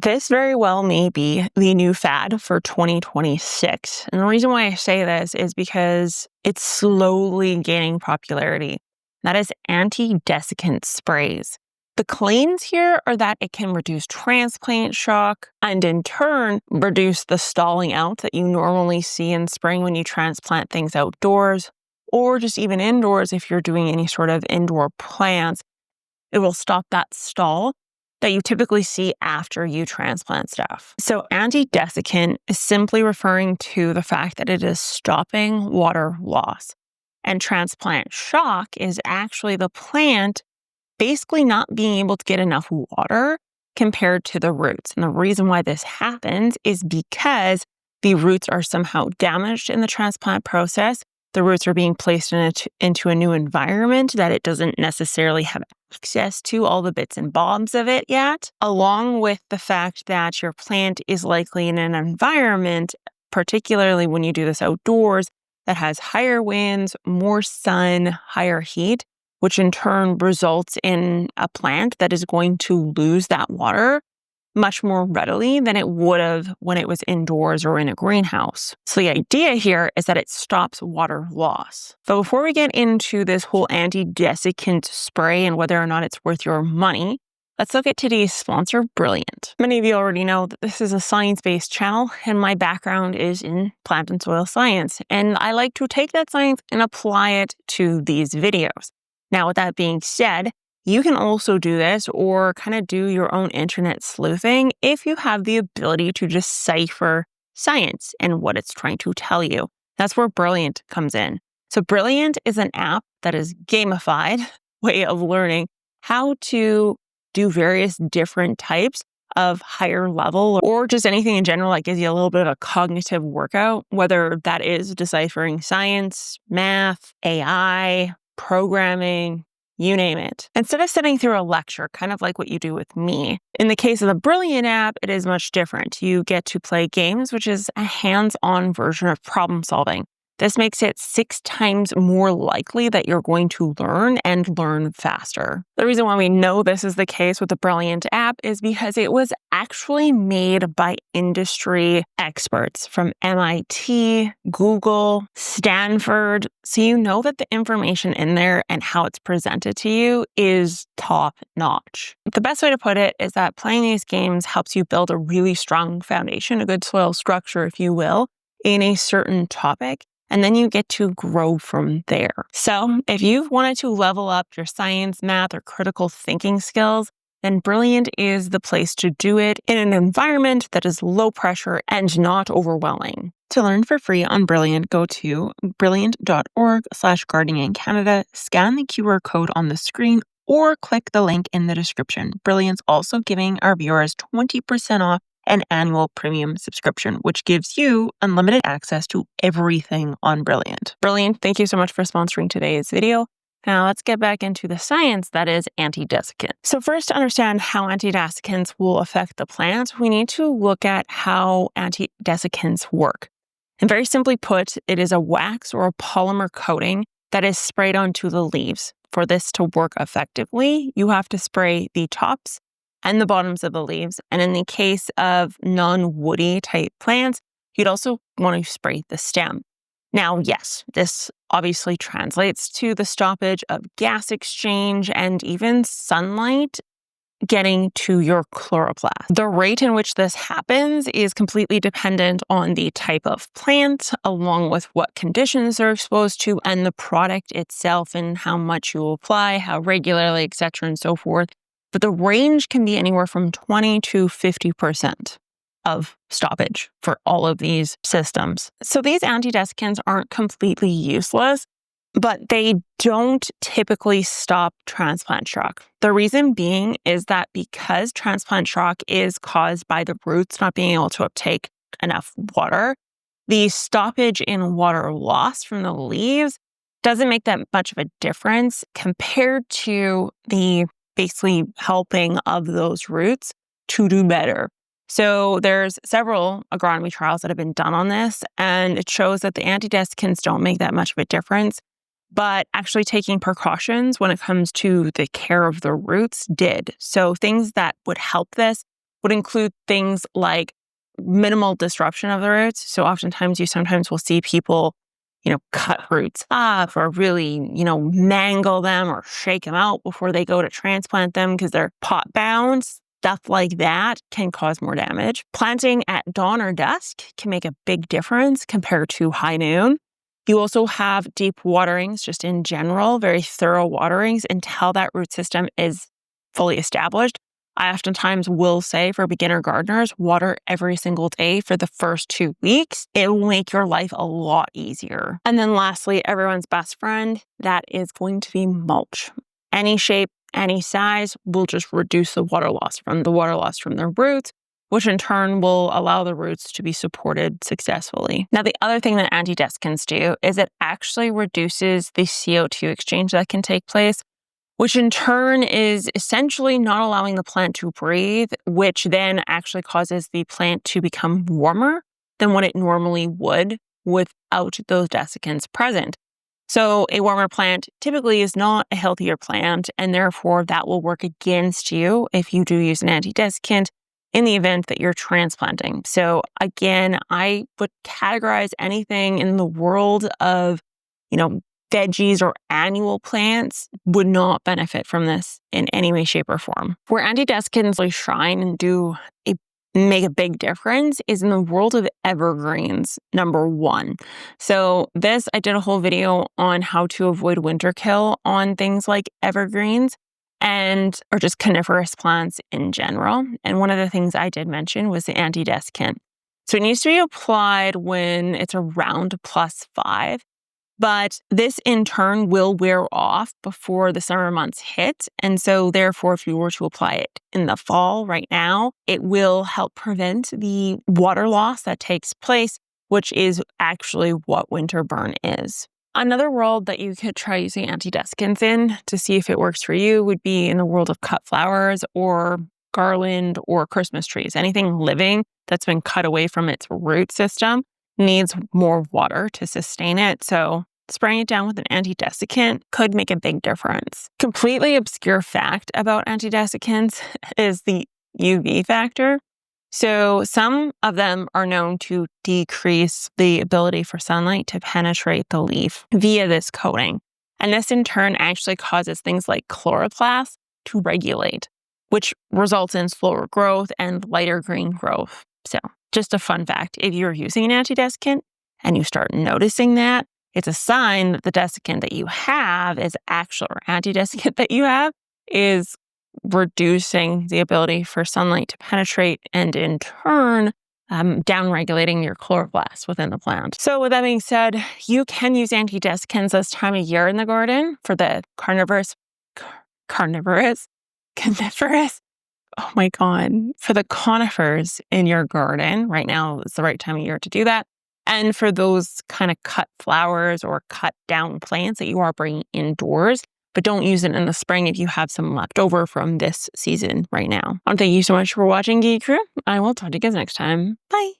This very well may be the new fad for 2026. And the reason why I say this is because it's slowly gaining popularity. That is anti-desiccant sprays. The claims here are that it can reduce transplant shock and in turn reduce the stalling out that you normally see in spring when you transplant things outdoors or just even indoors if you're doing any sort of indoor plants. It will stop that stall that you typically see after you transplant stuff. So anti-desiccant is simply referring to the fact that it is stopping water loss. And transplant shock is actually the plant basically not being able to get enough water compared to the roots. And the reason why this happens is because the roots are somehow damaged in the transplant process. The roots are being placed into a new environment that it doesn't necessarily have access to all the bits and bobs of it yet, along with the fact that your plant is likely in an environment, particularly when you do this outdoors, that has higher winds, more sun, higher heat, which in turn results in a plant that is going to lose that water much more readily than it would have when it was indoors or in a greenhouse. So the idea here is that it stops water loss. But before we get into this whole anti-desiccant spray and whether or not it's worth your money, let's look at today's sponsor, Brilliant. Many of you already know that this is a science-based channel and my background is in plant and soil science. And I like to take that science and apply it to these videos. Now, with that being said, you can also do this or kind of do your own internet sleuthing if you have the ability to decipher science and what it's trying to tell you. That's where Brilliant comes in. So Brilliant is an app that is gamified way of learning how to do various different types of higher level or just anything in general that gives you a little bit of a cognitive workout, whether that is deciphering science, math, AI, programming, you name it. Instead of sitting through a lecture, kind of like what you do with me, in the case of the Brilliant app, it is much different. You get to play games, which is a hands-on version of problem solving. This makes it 6 times more likely that you're going to learn and learn faster. The reason why we know this is the case with the Brilliant app is because it was actually made by industry experts from MIT, Google, Stanford. So you know that the information in there and how it's presented to you is top notch. The best way to put it is that playing these games helps you build a really strong foundation, a good soil structure, if you will, in a certain topic. And then you get to grow from there. So if you've wanted to level up your science, math, or critical thinking skills, then Brilliant is the place to do it in an environment that is low pressure and not overwhelming. To learn for free on Brilliant, go to brilliant.org/gardening in Canada, scan the QR code on the screen, or click the link in the description. Brilliant's also giving our viewers 20% off an annual premium subscription, which gives you unlimited access to everything on Brilliant. Brilliant, thank you so much for sponsoring today's video. Now let's get back into the science that is anti-desiccant. So first, to understand how anti-desiccants will affect the plant, we need to look at how anti-desiccants work. And very simply put, it is a wax or a polymer coating that is sprayed onto the leaves. For this to work effectively, you have to spray the tops and the bottoms of the leaves. And in the case of non-woody type plants, you'd also want to spray the stem. Now, yes, this obviously translates to the stoppage of gas exchange and even sunlight getting to your chloroplast. The rate in which this happens is completely dependent on the type of plant, along with what conditions they're exposed to and the product itself and how much you apply, how regularly, etc., and so forth. But the range can be anywhere from 20 to 50% of stoppage for all of these systems. So these anti-desiccants aren't completely useless, but they don't typically stop transplant shock. The reason being is that because transplant shock is caused by the roots not being able to uptake enough water, the stoppage in water loss from the leaves doesn't make that much of a difference compared to the basically helping of those roots to do better. So there's several agronomy trials that have been done on this, and it shows that the anti-desiccants don't make that much of a difference, but actually taking precautions when it comes to the care of the roots did. So things that would help this would include things like minimal disruption of the roots. So oftentimes you sometimes will see people, cut roots up or really, mangle them or shake them out before they go to transplant them because they're pot bound. Stuff like that can cause more damage. Planting at dawn or dusk can make a big difference compared to high noon. You also have deep waterings, just in general, very thorough waterings until that root system is fully established. I oftentimes will say for beginner gardeners, water every single day for the first 2 weeks. It will make your life a lot easier. And then lastly, everyone's best friend, that is going to be mulch. Any shape, any size will just reduce the water loss from the roots, which in turn will allow the roots to be supported successfully. Now, the other thing that anti-desiccants do is it actually reduces the CO2 exchange that can take place, which in turn is essentially not allowing the plant to breathe, which then actually causes the plant to become warmer than what it normally would without those desiccants present. So a warmer plant typically is not a healthier plant, and therefore that will work against you if you do use an anti-desiccant in the event that you're transplanting. So again, I would categorize anything in the world of, veggies or annual plants would not benefit from this in any way, shape, or form. Where anti-desiccants really shine and make a big difference is in the world of evergreens, number one. So I did a whole video on how to avoid winter kill on things like evergreens or just coniferous plants in general. And one of the things I did mention was the anti-desiccant. So it needs to be applied when it's around +5. But this in turn will wear off before the summer months hit. And so therefore, if you were to apply it in the fall right now, it will help prevent the water loss that takes place, which is actually what winter burn is. Another world that you could try using anti-desiccants in to see if it works for you would be in the world of cut flowers or garland or Christmas trees. Anything living that's been cut away from its root system needs more water to sustain it. So spraying it down with an anti-desiccant could make a big difference. Completely obscure fact about anti-desiccants is the UV factor. So some of them are known to decrease the ability for sunlight to penetrate the leaf via this coating. And this in turn actually causes things like chloroplasts to regulate, which results in slower growth and lighter green growth. So just a fun fact, if you're using an anti-desiccant and you start noticing that, it's a sign that the desiccant that you have is or anti-desiccant that you have is reducing the ability for sunlight to penetrate and in turn, downregulating your chloroplasts within the plant. So with that being said, you can use anti-desiccants this time of year in the garden for the coniferous, oh my God, for the conifers in your garden. Right now is the right time of year to do that. And for those kind of cut flowers or cut down plants that you are bringing indoors, but don't use it in the spring if you have some left over from this season right now. Thank you so much for watching, Geek Crew. I will talk to you guys next time. Bye.